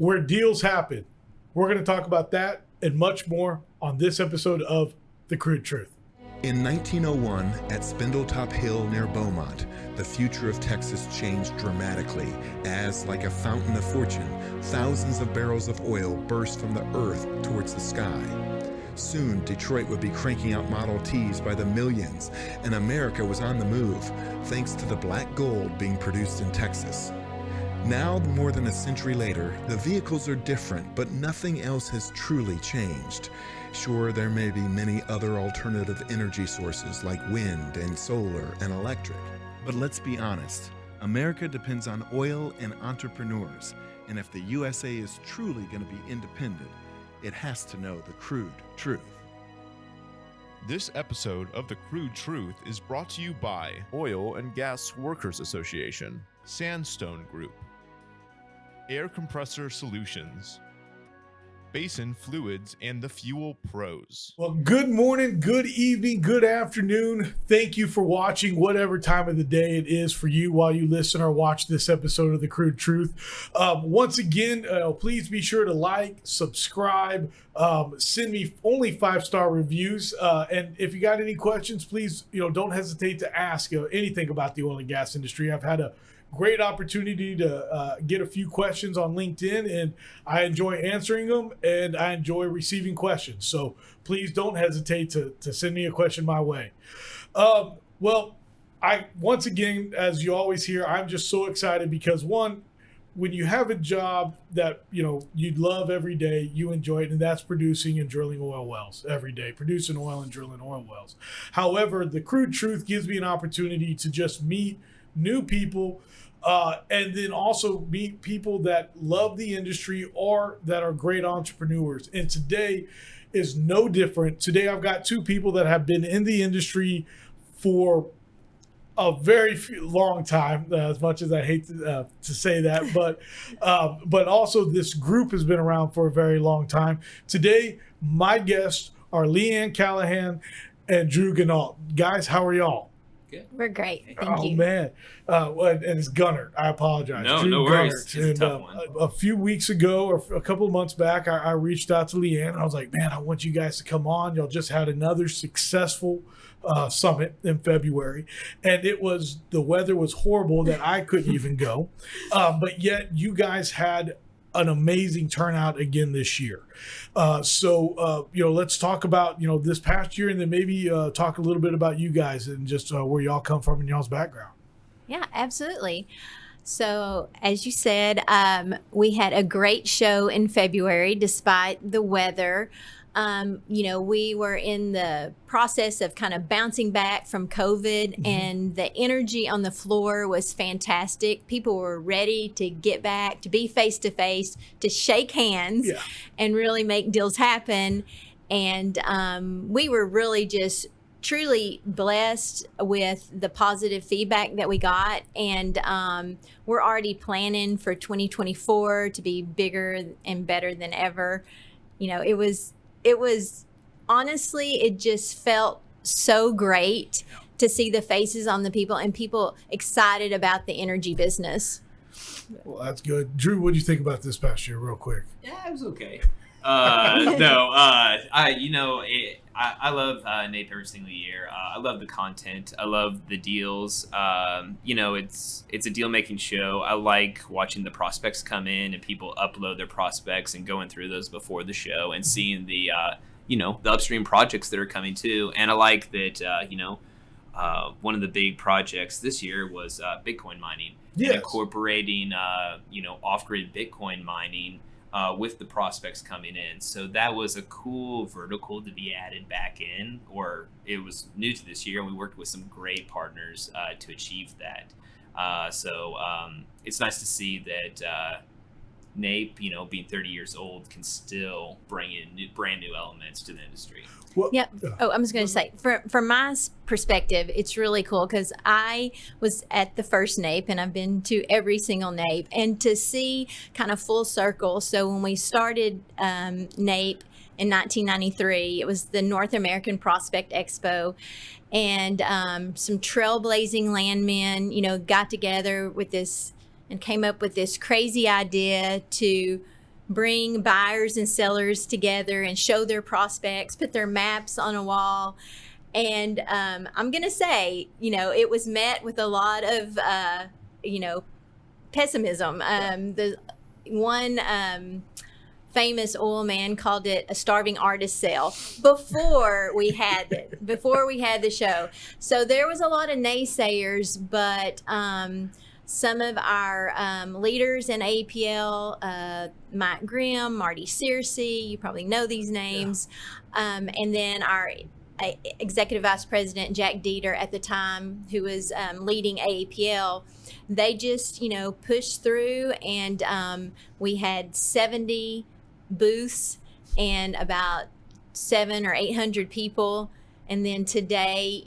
where deals happen. We're going to talk about that and much more on this episode of The Crude Truth. In 1901, at Spindletop Hill near Beaumont, the future of Texas changed dramatically as, like a fountain of fortune, thousands of barrels of oil burst from the earth towards the sky. Soon, Detroit would be cranking out Model Ts by the millions, and America was on the move, thanks to the black gold being produced in Texas. Now, more than a century later, the vehicles are different, but nothing else has truly changed. Sure, there may be many other alternative energy sources like wind and solar and electric. But let's be honest, America depends on oil and entrepreneurs, and if the USA is truly going to be independent, it has to know the crude truth. This episode of The Crude Truth is brought to you by Oil and Gas Workers Association, Sandstone Group, Air Compressor Solutions, Basin Fluids, and the Fuel Pros. Well, good morning, good evening, good afternoon. Thank you for watching whatever time of the day it is for you while you listen or watch this episode of The Crude Truth. Once again, please be sure to like, subscribe, send me only 5-star reviews. And if you got any questions, please, don't hesitate to ask anything about the oil and gas industry. I've had a great opportunity to get a few questions on LinkedIn, and I enjoy answering them and I enjoy receiving questions. So please don't hesitate to send me a question my way. Once again, as you always hear, I'm just so excited because one, when you have a job that you love every day, you enjoy it, and that's producing and drilling oil wells every day, producing oil and drilling oil wells. However, The Crude Truth gives me an opportunity to just meet new people, and then also meet people that love the industry or that are great entrepreneurs. And today is no different. Today I've got two people that have been in the industry for a very long time, as much as I hate to say that, but also this group has been around for a very long time. Today, my guests are Leanne Callihan and Drew Guntert. Guys, how are y'all? Good. We're great. Thank you. Oh, man. And it's Guntert. I apologize. No worries. Guntert. It's a tough one. A few weeks ago, or a couple of months back, I reached out to Leanne. I was like, man, I want you guys to come on. Y'all just had another successful summit in February. And the weather was horrible that I couldn't even go. But yet you guys had an amazing turnout again this year. So let's talk about, this past year, and then maybe talk a little bit about you guys and just where y'all come from and y'all's background. Yeah, absolutely. So as you said, we had a great show in February despite the weather. We were in the process of kind of bouncing back from COVID, and the energy on the floor was fantastic. People were ready to get back, to be face to face, to shake hands and really make deals happen. And we were really just truly blessed with the positive feedback that we got. And we're already planning for 2024 to be bigger and better than ever. It was honestly, it just felt so great to see the faces on the people and people excited about the energy business. Well, that's good. Drew, what do you think about this past year real quick? Yeah, it was okay. I love NAPE every single year. I love the content. I love the deals. It's a deal making show. I like watching the prospects come in and people upload their prospects and going through those before the show and seeing the upstream projects that are coming too. And I like that one of the big projects this year was Bitcoin mining. Yes. And incorporating off-grid Bitcoin mining with the prospects coming in. So that was a cool vertical to be added back in, or it was new to this year, and we worked with some great partners to achieve that. So it's nice to see that NAPE, being 30 years old, can still bring in brand new elements to the industry. Well, Yep. Oh, I'm just going to say, from my perspective, it's really cool because I was at the first NAPE and I've been to every single NAPE, and to see kind of full circle. So when we started NAPE in 1993, it was the North American Prospect Expo, and some trailblazing landmen, got together with this and came up with this crazy idea to bring buyers and sellers together and show their prospects, put their maps on a wall. And I'm going to say, it was met with a lot of, pessimism. The one famous oil man called it a starving artist sale before we had the show. So there was a lot of naysayers, but some of our leaders in AAPL, Mike Grimm, Marty Searcy, you probably know these names, and then our Executive Vice President Jack Dieter at the time, who was leading AAPL, they just pushed through, and we had 70 booths and about 700 or 800 people. And then today,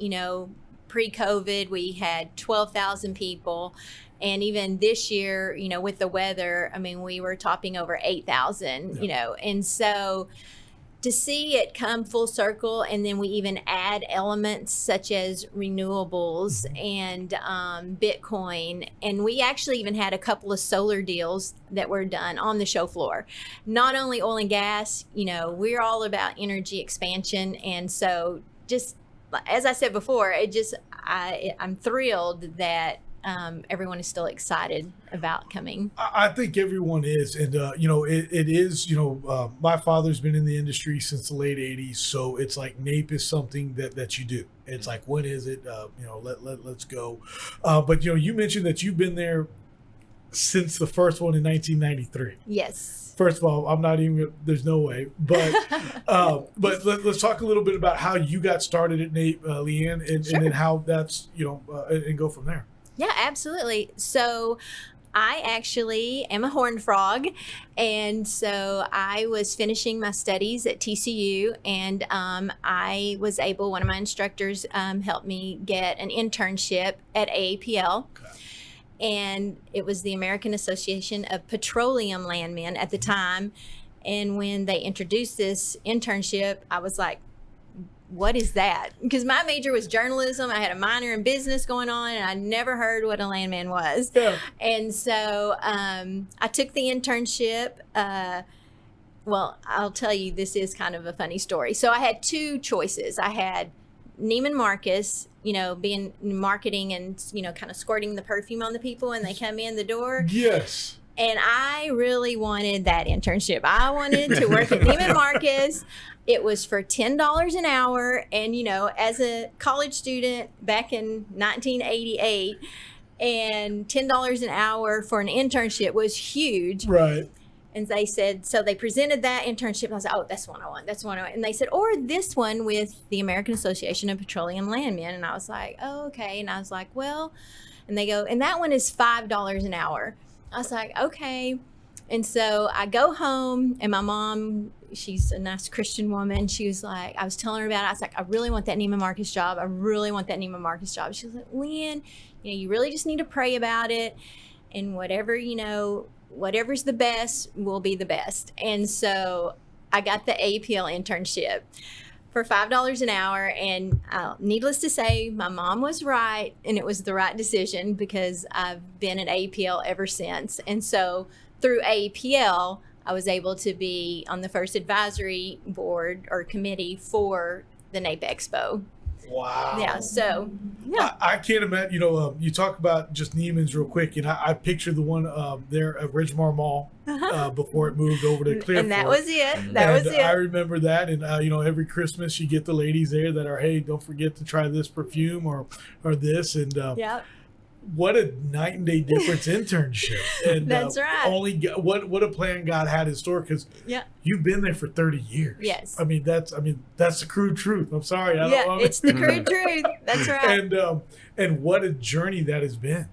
pre-COVID, we had 12,000 people. And even this year, with the weather, we were topping over 8,000, and so to see it come full circle, and then we even add elements such as renewables and Bitcoin, and we actually even had a couple of solar deals that were done on the show floor. Not only oil and gas, we're all about energy expansion, and so just as I said before, I'm thrilled that everyone is still excited about coming. I think everyone is, and it is. My father's been in the industry since the late '80s, so it's like NAPE is something that you do. It's like, when is it? Let's go. But you mentioned that you've been there since the first one in 1993. Yes. First of all, I'm not even. There's no way. But let's talk a little bit about how you got started at NAPE, Leanne, and then how that's and go from there. Yeah, absolutely. So I actually am a horned frog. And so I was finishing my studies at TCU, and I was able, one of my instructors helped me get an internship at AAPL. Okay. And it was the American Association of Petroleum Landmen at the time. And when they introduced this internship, I was like, what is that? Because my major was journalism. I had a minor in business going on, and I never heard what a landman was. Yeah. And so I took the internship. Well, I'll tell you, this is kind of a funny story. So I had two choices. I had Neiman Marcus, being marketing and, kind of squirting the perfume on the people when they come in the door. Yes. And I really wanted that internship. I wanted to work at Neiman Marcus. It was for $10 an hour. And, as a college student back in 1988, and $10 an hour for an internship was huge. Right. And they said, so they presented that internship. I was like, oh, that's one I want. That's one I want. And they said, or this one with the American Association of Petroleum Landmen. And I was like, oh, okay. And I was like, well, and they go, and that one is $5 an hour. I was like, okay. And so I go home, and my mom, she's a nice Christian woman. She was like, I was telling her about it. I was like, I really want that Neiman Marcus job. I really want that Neiman Marcus job. She was like, Lynn, you really just need to pray about it. And whatever, whatever's the best will be the best. And so I got the AAPL internship for $5 an hour. And needless to say, my mom was right, and it was the right decision, because I've been at AAPL ever since. And so through AAPL, I was able to be on the first advisory board or committee for the NAPE Expo. Wow. Yeah. So, yeah. I can't imagine, you talk about just Neiman's real quick, and I picture the one there at Ridgemar Mall before it moved over to Clearfork. And that was it. I remember that. And, every Christmas you get the ladies there that are, hey, don't forget to try this perfume or this. And Yeah. what a night and day difference internship. And That's right. What a plan God had in store, because you've been there for 30 years. Yes. That's the crude truth. I'm sorry. It's the crude truth. That's right. And what a journey that has been.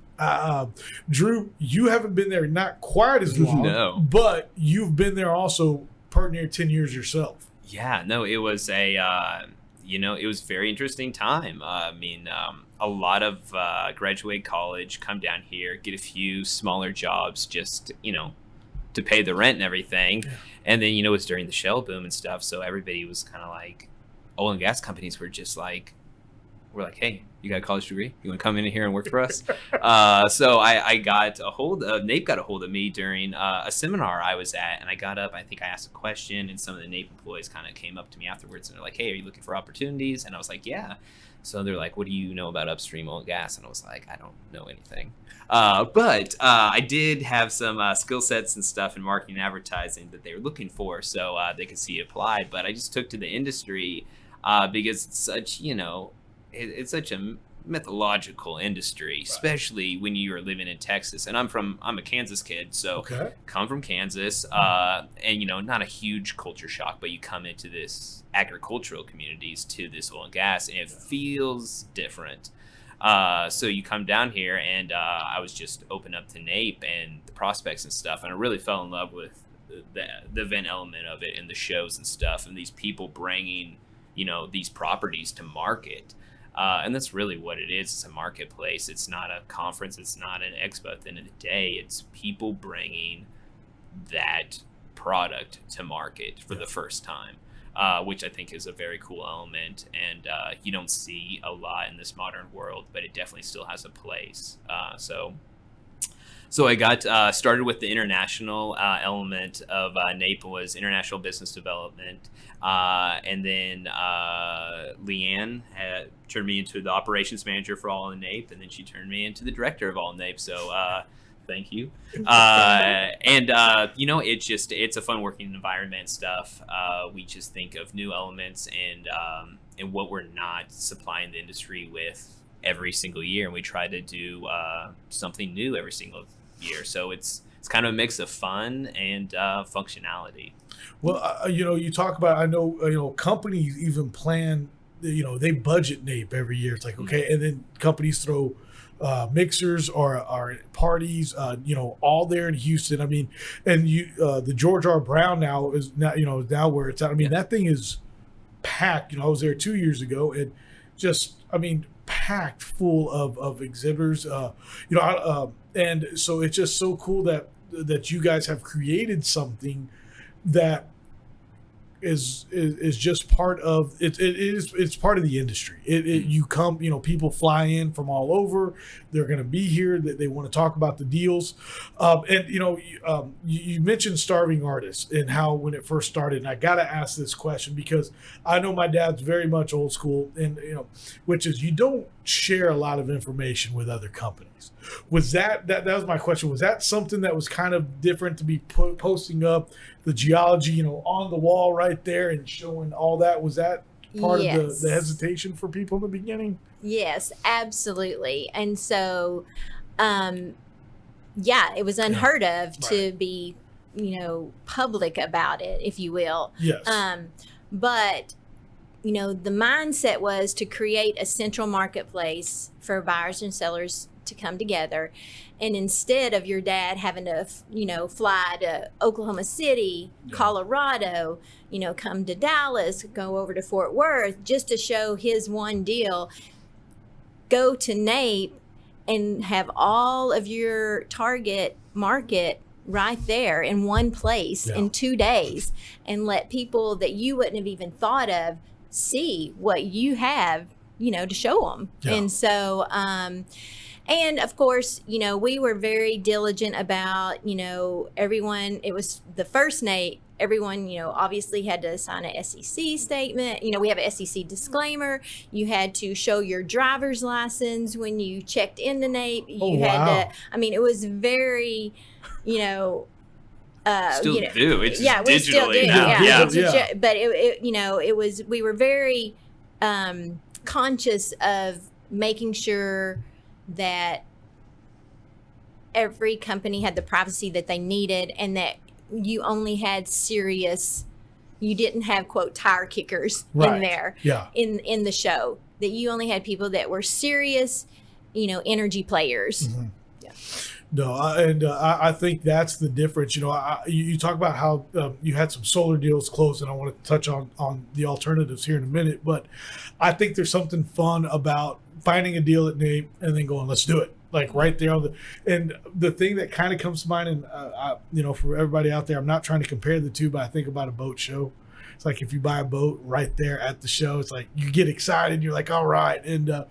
Drew, you haven't been there not quite as long, No. but you've been there also part near 10 years yourself. Yeah, no, it was it was a very interesting time. A lot of graduate college come down here, get a few smaller jobs just, to pay the rent and everything. Yeah. And then, it's during the shale boom and stuff. So everybody was kind of like, oil and gas companies were just like, we're like, hey, you got a college degree? You want to come in here and work for us? So I got a hold of, NAPE got a hold of me during a seminar I was at, and I got up, I think I asked a question, and some of the NAPE employees kind of came up to me afterwards, and they're like, hey, are you looking for opportunities? And I was like, yeah. So they're like, what do you know about upstream oil and gas? And I was like, I don't know anything. But I did have some skill sets and stuff in marketing and advertising that they were looking for, so they could see it applied. But I just took to the industry because it's such, it's such a mythological industry, especially when you are living in Texas. And I'm a Kansas kid, so come from Kansas, and not a huge culture shock, but you come into this agricultural communities to this oil and gas, and it feels different. So you come down here, and I was just open up to NAPE and the prospects and stuff, and I really fell in love with the event element of it and the shows and stuff, and these people bringing these properties to market. And that's really what it is. It's a marketplace. It's not a conference. It's not an expo. At the end of the day, it's people bringing that product to market for the first time, which I think is a very cool element. And you don't see a lot in this modern world, but it definitely still has a place. So I got started with the international element of NAPE, was international business development. And then Leanne had turned me into the operations manager for all of NAPE, and then she turned me into the director of all NAPE. So thank you. And it's a fun working environment stuff. We just think of new elements and what we're not supplying the industry with every single year, and we try to do something new every single year. So it's kind of a mix of fun and functionality. Well, you talk about, I know, companies even plan, they budget NAPE every year. It's like, okay, and then companies throw mixers or parties, all there in Houston. I mean, and the George R. Brown now is now where it's at. I mean, that thing is packed. I was there 2 years ago, and just, packed full of exhibitors. And so it's just so cool that you guys have created something that is just part of it. It's part of the industry. You come, people fly in from all over. They're going to be here. They want to talk about the deals. And you mentioned Starving Artists and how when it first started. And I got to ask this question because I know my dad's very much old school, and which is you don't share a lot of information with other companies. Was that was my question? Was that something that was kind of different to be posting up the geology, on the wall right there and showing all that? Was that part of the hesitation for people in the beginning? Yes, absolutely. And so, it was unheard of to be, public about it, if you will. Yes. But, the mindset was to create a central marketplace for buyers and sellers to come together. And instead of your dad having to, fly to Oklahoma City, Colorado, come to Dallas, go over to Fort Worth just to show his one deal, go to NAPE and have all of your target market right there in one place in 2 days, and let people that you wouldn't have even thought of see what you have, to show them. Yeah. And so, and of course, we were very diligent about, everyone, it was the first NAPE, everyone, obviously had to sign a SEC statement. We have an SEC disclaimer. You had to show your driver's license when you checked into NAPE. You had to, it was very, still do. It's we still do. now. But it was, we were very conscious of making sure that every company had the privacy that they needed, and that you only had you didn't have quote tire kickers in there in the show, that you only had people that were serious, energy players. Mm-hmm. No, I think that's the difference. You talk about how you had some solar deals closed, and I want to touch on the alternatives here in a minute. But I think there's something fun about finding a deal at NAPE and then going, let's do it, like right there and the thing that kind of comes to mind, and for everybody out there, I'm not trying to compare the two, but I think about a boat show. It's like if you buy a boat right there at the show, it's like you get excited. You're like, all right. And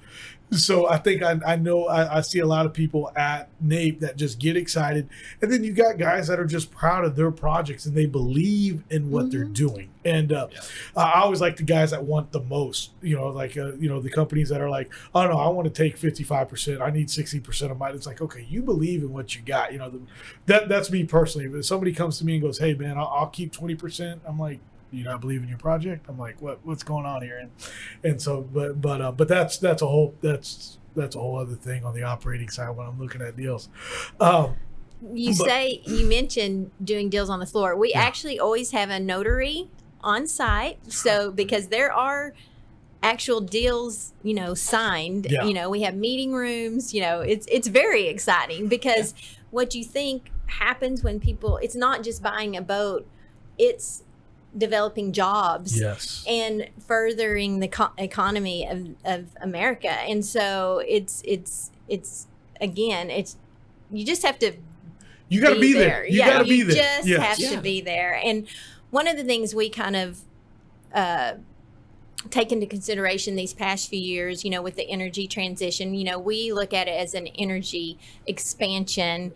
so I think I know I see a lot of people at NAPE that just get excited. And then you got guys that are just proud of their projects and they believe in what they're doing. And I always like the guys that want the most, like, the companies that are like, oh, no, I want to take 55%. I need 60% of mine. It's like, okay, you believe in what you got. That's me personally. If somebody comes to me and goes, hey, man, I'll keep 20%. I'm like, you not believe in your project? I'm like, what's going on here? And so, but that's a whole other thing on the operating side when I'm looking at deals. You mentioned doing deals on the floor. We actually always have a notary on site. So because there are actual deals, signed, we have meeting rooms, it's very exciting because what you think happens when people, it's not just buying a boat, it's developing jobs and furthering the economy of America. And so it's again, you just have to you got to be there. You got to be there. You just have to be there. And one of the things we kind of take into consideration these past few years, with the energy transition, we look at it as an energy expansion.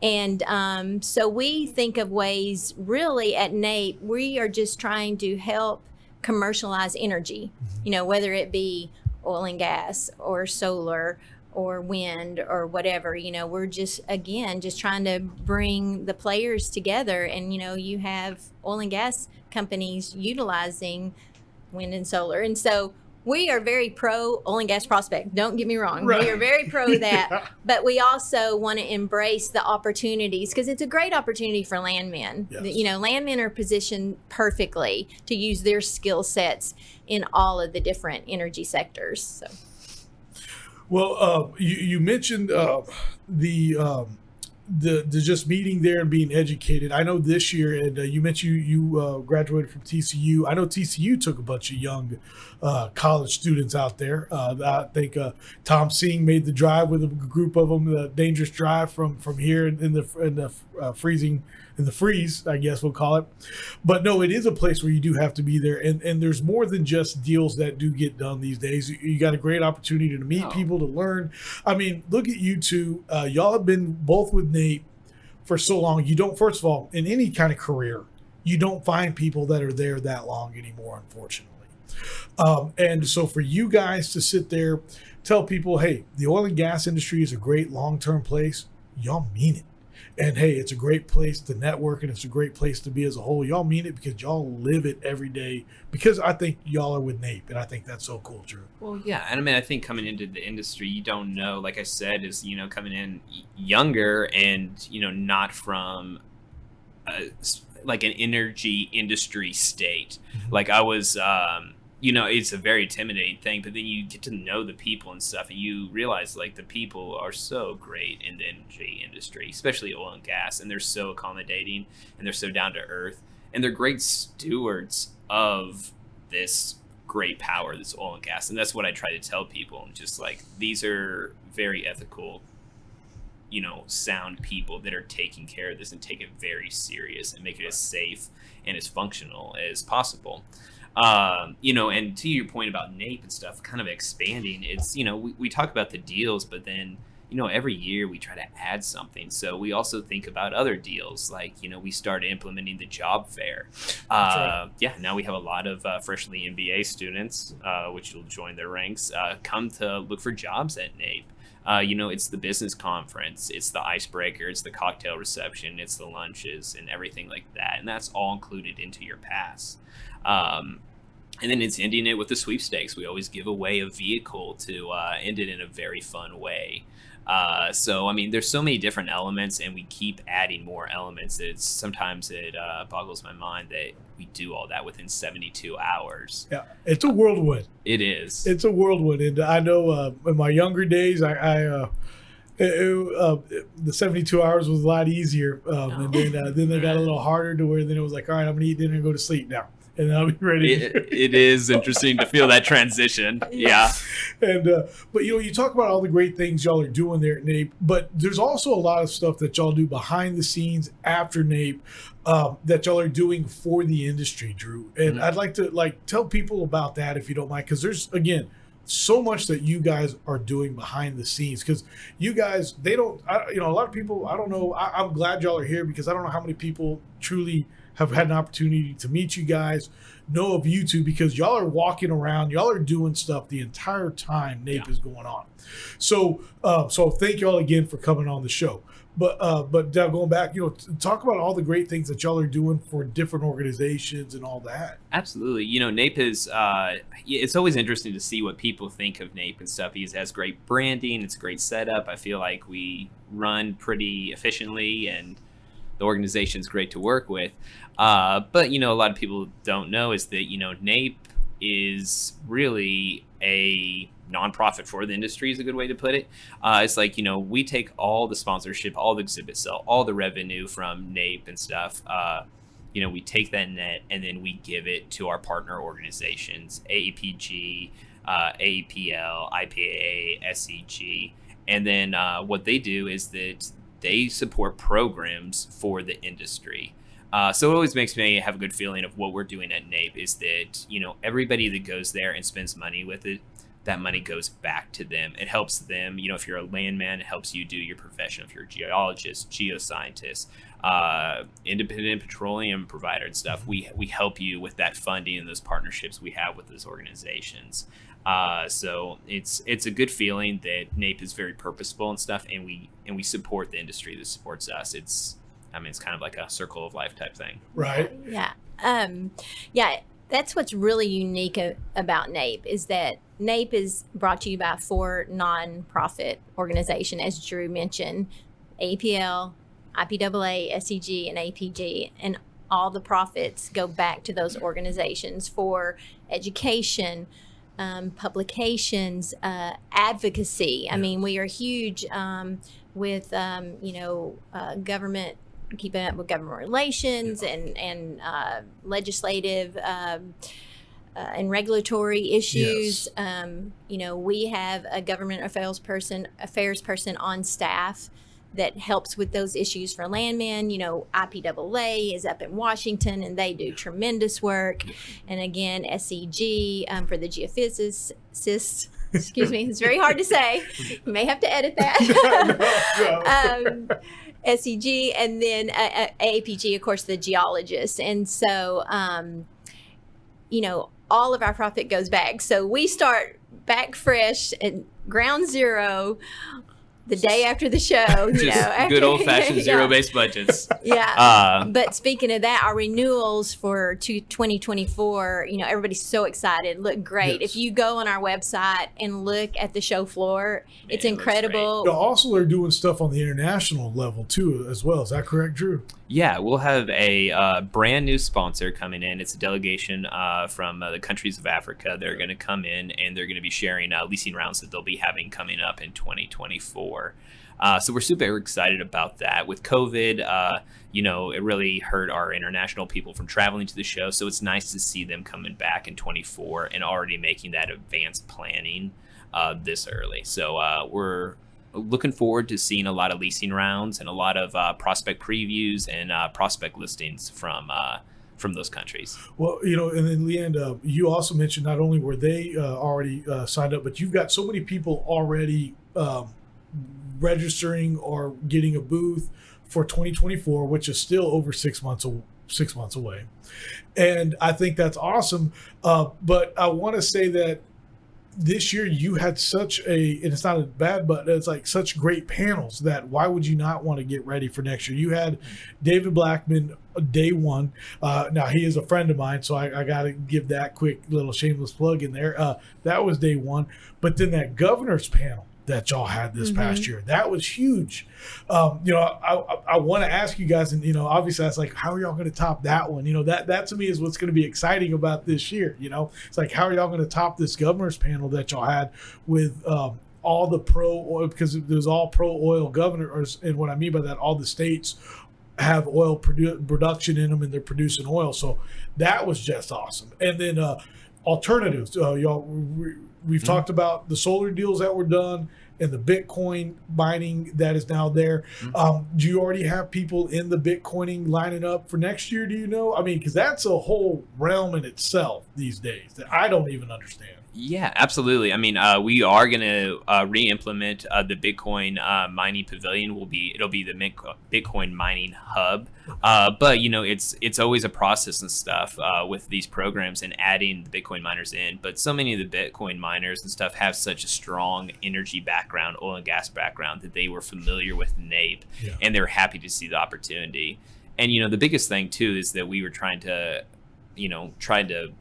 And so we think of ways, really, at NAPE, we are just trying to help commercialize energy, whether it be oil and gas or solar or wind or whatever. We're just trying to bring the players together. And, you have oil and gas companies utilizing wind and solar. And so we are very pro oil and gas prospect. Don't get me wrong. Right. We are very pro that. But we also want to embrace the opportunities because it's a great opportunity for landmen. Yes. Landmen are positioned perfectly to use their skill sets in all of the different energy sectors. So. Well, you mentioned the just meeting there and being educated. I know this year, and you mentioned you graduated from TCU. I know TCU took a bunch of young college students out there. I think Tom Singh made the drive with a group of them, the dangerous drive from here in the freeze, I guess we'll call it. But no, it is a place where you do have to be there, and there's more than just deals that do get done these days. You got a great opportunity to meet people, to learn. I mean, look at you two. Y'all have been both with NAPE for so long. You don't, first of all, in any kind of career, you don't find people that are there that long anymore, unfortunately. And so for you guys to sit there, tell people, hey, the oil and gas industry is a great long-term place. Y'all mean it. And hey, it's a great place to network and it's a great place to be as a whole. Y'all mean it because y'all live it every day, because I think y'all are with NAPE, and I think that's so cool, Drew. Well, yeah. And I mean, I think coming into the industry, you don't know, like I said, is, coming in younger and, not from like an energy industry state. Like I was, it's a very intimidating thing, but then you get to know the people and stuff, and you realize like the people are so great in the energy industry, especially oil and gas, and they're so accommodating and they're so down to earth, and they're great stewards of this great power, this oil and gas. And that's what I try to tell people. And just like, these are very ethical, sound people that are taking care of this and take it very serious and make it as safe and as functional as possible. And to your point about NAPE and stuff, kind of expanding, it's, we talk about the deals, but then, every year we try to add something. So we also think about other deals, like, we started implementing the job fair. Right. Now we have a lot of freshly MBA students, which will join their ranks, come to look for jobs at NAPE. It's the business conference, it's the icebreaker, it's the cocktail reception, it's the lunches and everything like that. And that's all included into your pass. And then it's ending it with the sweepstakes. We always give away a vehicle to end it in a very fun way. So, I mean, there's so many different elements, and we keep adding more elements. Sometimes it boggles my mind that we do all that within 72 hours. Yeah, it's a whirlwind. It is. It's a whirlwind. And I know in my younger days, the 72 hours was a lot easier. And then they got a little harder to where then it was like, all right, I'm going to eat dinner and go to sleep now. and then I'll be ready. It is interesting to feel that transition. Yeah. And but you talk about all the great things y'all are doing there at NAPE, but there's also a lot of stuff that y'all do behind the scenes after NAPE that y'all are doing for the industry, Drew. And I'd like to tell people about that if you don't mind, because there's so much that you guys are doing behind the scenes, because you guys, a lot of people, I don't know, I'm glad y'all are here, because I don't know how many people truly have had an opportunity to meet you guys, know of you two, because y'all are walking around, y'all are doing stuff the entire time NAPE is going on. So thank y'all again for coming on the show. But now going back, talk about all the great things that y'all are doing for different organizations and all that. Absolutely. NAPE is, it's always interesting to see what people think of NAPE and stuff, because it has great branding. It's a great setup. I feel like we run pretty efficiently, and the organization's great to work with. But, a lot of people don't know is that, NAPE is really a nonprofit for the industry is a good way to put it. It's like, we take all the sponsorship, all the exhibit sale, all the revenue from NAPE and stuff. We take that net and then we give it to our partner organizations, AAPG, AAPL, IPAA, SEG. And then what they do is that they support programs for the industry. So it always makes me have a good feeling of what we're doing at NAPE is that, everybody that goes there and spends money with it, that money goes back to them. It helps them, if you're a landman, it helps you do your profession. If you're a geologist, geoscientist, independent petroleum provider and stuff, we help you with that funding and those partnerships we have with those organizations. So it's a good feeling that NAPE is very purposeful and stuff, and we support the industry that supports us. It's kind of like a circle of life type thing. Right. Yeah. That's what's really unique about NAPE is that NAPE is brought to you by 4 nonprofit organizations, as Drew mentioned, AAPL, IPAA, SEG, and APG, and all the profits go back to those organizations for education, publications, advocacy. I mean, we are huge with government, keeping up with government relations and legislative and regulatory issues. Yes. We have a government affairs person on staff that helps with those issues for landmen. IPAA is up in Washington, and they do tremendous work. And again, SEG for the geophysicists. Excuse me, it's very hard to say. You may have to edit that. No. SEG, and then AAPG, of course, the geologists. And so, all of our profit goes back. So we start back fresh at ground zero the day after the show. Just good old-fashioned zero-based budgets. Yeah. But speaking of that, our renewals for 2024, everybody's so excited. Look great. Yes. If you go on our website and look at the show floor, it's incredible. You also are doing stuff on the international level too, as well. Is that correct, Drew? Yeah, we'll have a brand new sponsor coming in. It's a delegation from the countries of Africa. They're going to come in, and they're going to be sharing leasing rounds that they'll be having coming up in 2024. So we're super excited about that. With COVID, it really hurt our international people from traveling to the show. So it's nice to see them coming back in 24 and already making that advanced planning this early. So we're looking forward to seeing a lot of leasing rounds and a lot of prospect previews and prospect listings from those countries. Well, and then Leanne, you also mentioned not only were they already signed up, but you've got so many people already registering or getting a booth for 2024, which is still over 6 months away. And I think that's awesome. But I want to say that this year you had and it's not bad, but it's like such great panels that why would you not want to get ready for next year? You had David Blackman day one. Now he is a friend of mine, so I got to give that quick little shameless plug in there. That was day one. But then that governor's panel that y'all had this past year, that was huge. I want to ask you guys, and obviously that's like, how are y'all going to top that one? That to me is what's going to be exciting about this year. It's like, how are y'all going to top this governor's panel that y'all had with all the pro oil, because there's all pro oil governors, and what I mean by that, all the states have oil production in them, and they're producing oil. So that was just awesome. And then alternatives, we've talked about the solar deals that were done and the Bitcoin mining that is now there. Do you already have people in the Bitcoining lining up for next year? Do you know? I mean, because that's a whole realm in itself these days that I don't even understand. Yeah, absolutely. I mean, we are going to re-implement the Bitcoin mining pavilion. It'll be the Bitcoin mining hub. But it's always a process and stuff with these programs and adding the Bitcoin miners in. But so many of the Bitcoin miners and stuff have such a strong energy background, oil and gas background, that they were familiar with NAPE, and they're happy to see the opportunity. And the biggest thing too is that we were trying to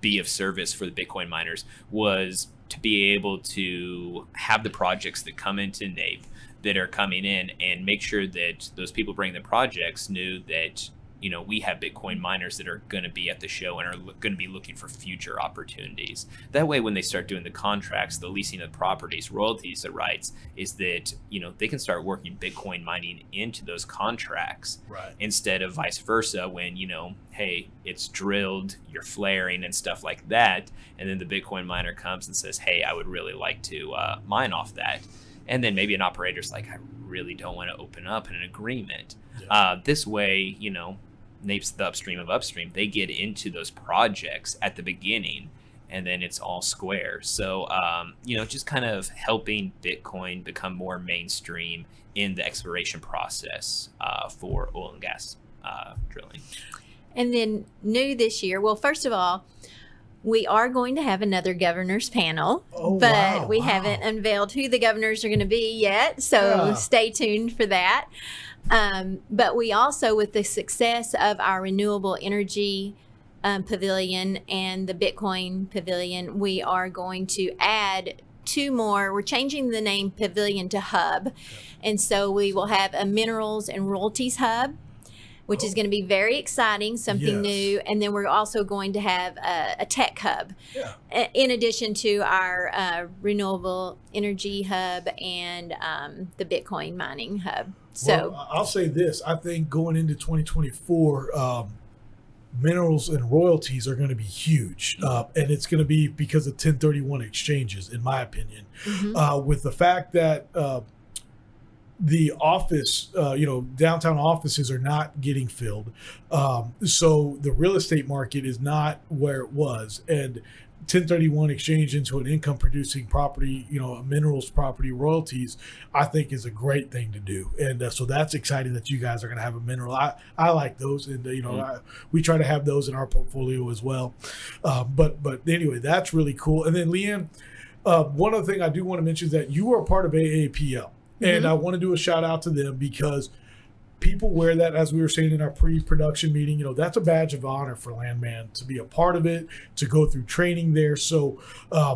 be of service for the Bitcoin miners was to be able to have the projects that come into NAPE that are coming in and make sure that those people bringing the projects knew that, we have Bitcoin miners that are going to be at the show and are going to be looking for future opportunities. That way, when they start doing the contracts, the leasing of properties, royalties, the rights, is that, they can start working Bitcoin mining into those contracts, right, instead of vice versa when, hey, it's drilled, you're flaring and stuff like that. And then the Bitcoin miner comes and says, hey, I would really like to mine off that. And then maybe an operator's like, I really don't want to open up an agreement. This way, NAPE's the upstream of upstream. They get into those projects at the beginning, and then it's all square. So, just kind of helping Bitcoin become more mainstream in the exploration process for oil and gas drilling. And then new this year, well, first of all, we are going to have another governor's panel, but we haven't unveiled who the governors are going to be yet. So stay tuned for that. But we also, with the success of our renewable energy pavilion and the Bitcoin pavilion, we are going to add 2 more. We're changing the name pavilion to hub. And so we will have a minerals and royalties hub, which is going to be very exciting, something new. And then we're also going to have a tech hub, in addition to our renewable energy hub and the Bitcoin mining hub. So well, I'll say this. I think going into 2024, minerals and royalties are going to be huge. And it's going to be because of 1031 exchanges, in my opinion, with the fact that the office, downtown offices are not getting filled. So the real estate market is not where it was. And 1031 exchange into an income producing property, a minerals property, royalties, I think is a great thing to do. And so that's exciting that you guys are going to have a mineral. I like those. And, we try to have those in our portfolio as well. But anyway, that's really cool. And then Leanne, one other thing I do want to mention is that you are a part of AAPL. And I want to do a shout out to them because people wear that, as we were saying in our pre-production meeting, that's a badge of honor for Landman to be a part of it, to go through training there. So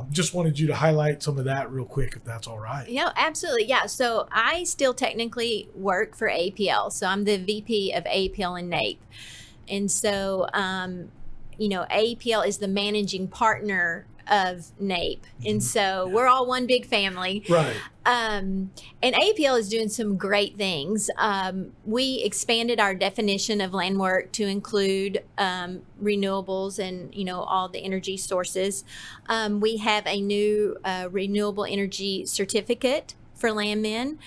just wanted you to highlight some of that real quick, if that's all right. Yeah, absolutely. Yeah. So I still technically work for AAPL. So I'm the VP of AAPL and NAPE. And so, AAPL is the managing partner of NAPE. And so we're all one big family. Right. And AAPL is doing some great things. We expanded our definition of land work to include renewables and, all the energy sources. We have a new renewable energy certificate for landmen.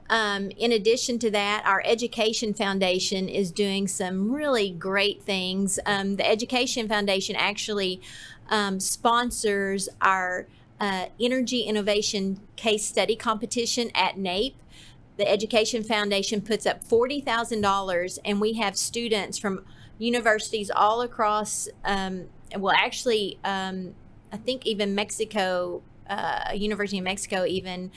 In addition to that, our Education Foundation is doing some really great things. The Education Foundation actually sponsors our energy innovation case study competition at NAPE. The Education Foundation puts up $40,000, and we have students from universities all across, I think even Mexico, University of Mexico even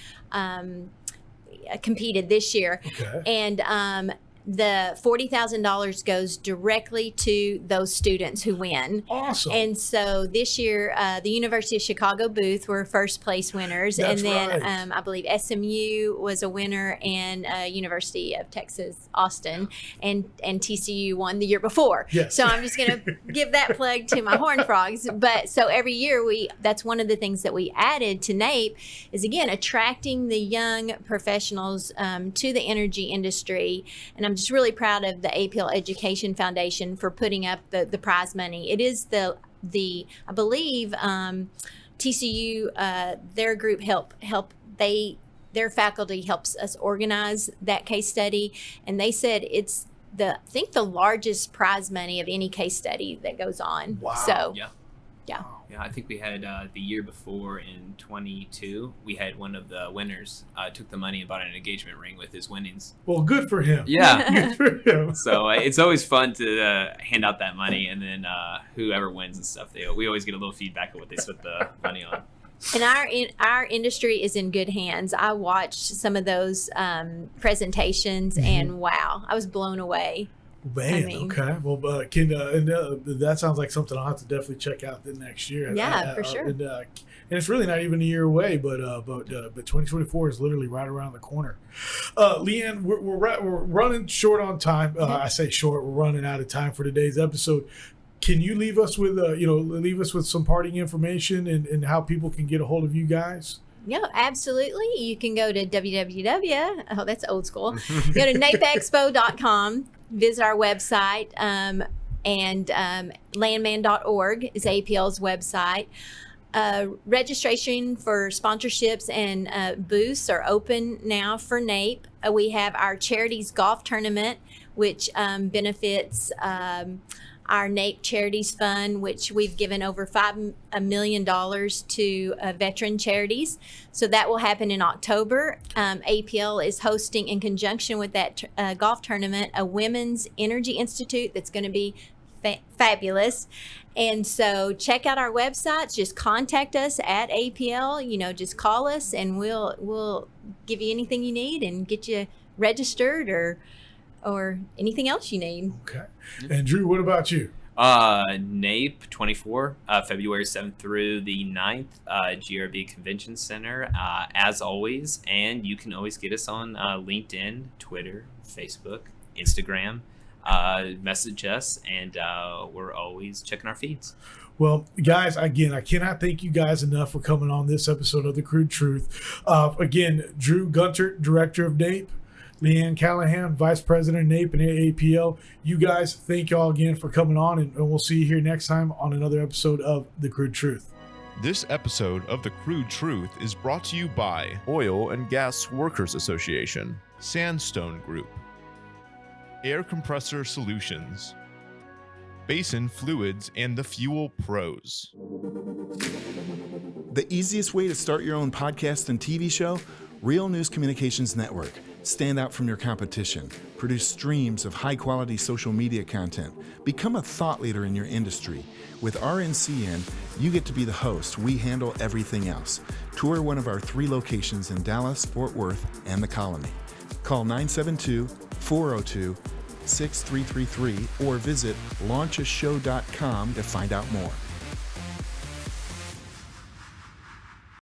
competed this year. Okay. And the $40,000 goes directly to those students who win. Awesome. And so this year, the University of Chicago booth were first place winners. That's and then right. I believe SMU was a winner, and University of Texas, Austin, and TCU won the year before. Yes. So I'm just going to give that plug to my Horned Frogs. But so every year that's one of the things that we added to NAPE is, again, attracting the young professionals to the energy industry. And I'm I'm just really proud of the AAPL Education Foundation for putting up the prize money. It is the I believe TCU their group their faculty helps us organize that case study, and they said it's I think the largest prize money of any case study that goes on. Wow. So Yeah. yeah. Yeah, I think we had the year before in 22, we had one of the winners took the money and bought an engagement ring with his winnings. Well, good for him. Yeah. Good for him. So it's always fun to hand out that money, and then whoever wins and stuff, we always get a little feedback of what they spent the money on. And our industry is in good hands. I watched some of those presentations, and wow, I was blown away. Man, okay. Well, that sounds like something I'll have to definitely check out the next year. Yeah, for sure. And it's really not even a year away, but 2024 is literally right around the corner. Leanne, we're running short on time. I say short. We're running out of time for today's episode. Can you leave us with some parting information and how people can get a hold of you guys? Yeah, absolutely. You can go to oh, that's old school. Go to napeexpo.com, visit our website, and landman.org is AAPL's website. Registration for sponsorships and booths are open now for NAPE. We have our charities golf tournament, which benefits our NAPE Charities Fund, which we've given over $5 million to veteran charities. So that will happen in October. APL is hosting, in conjunction with that golf tournament, a Women's Energy Institute that's going to be fabulous. And so check out our websites. Just contact us at APL. Just call us, and we'll give you anything you need and get you registered or anything else you need. Okay. And Drew, what about you? NAPE 24, February 7th through the 9th, GRB Convention Center, as always. And you can always get us on LinkedIn, Twitter, Facebook, Instagram. Message us, and we're always checking our feeds. Well, guys, again, I cannot thank you guys enough for coming on this episode of The Crude Truth. Again, Drew Guntert, Director of NAPE. Leanne Callihan, Vice President of NAPE and AAPL. You guys, thank y'all again for coming on, and we'll see you here next time on another episode of The Crude Truth. This episode of The Crude Truth is brought to you by Oil and Gas Workers Association, Sandstone Group, Air Compressor Solutions, Basin Fluids, and the Fuel Pros. The easiest way to start your own podcast and TV show? Real News Communications Network. Stand out from your competition. Produce streams of high-quality social media content. Become a thought leader in your industry. With RNCN, you get to be the host. We handle everything else. Tour one of our 3 locations in Dallas, Fort Worth, and the Colony. Call 972-402-6333 or visit launchashow.com to find out more.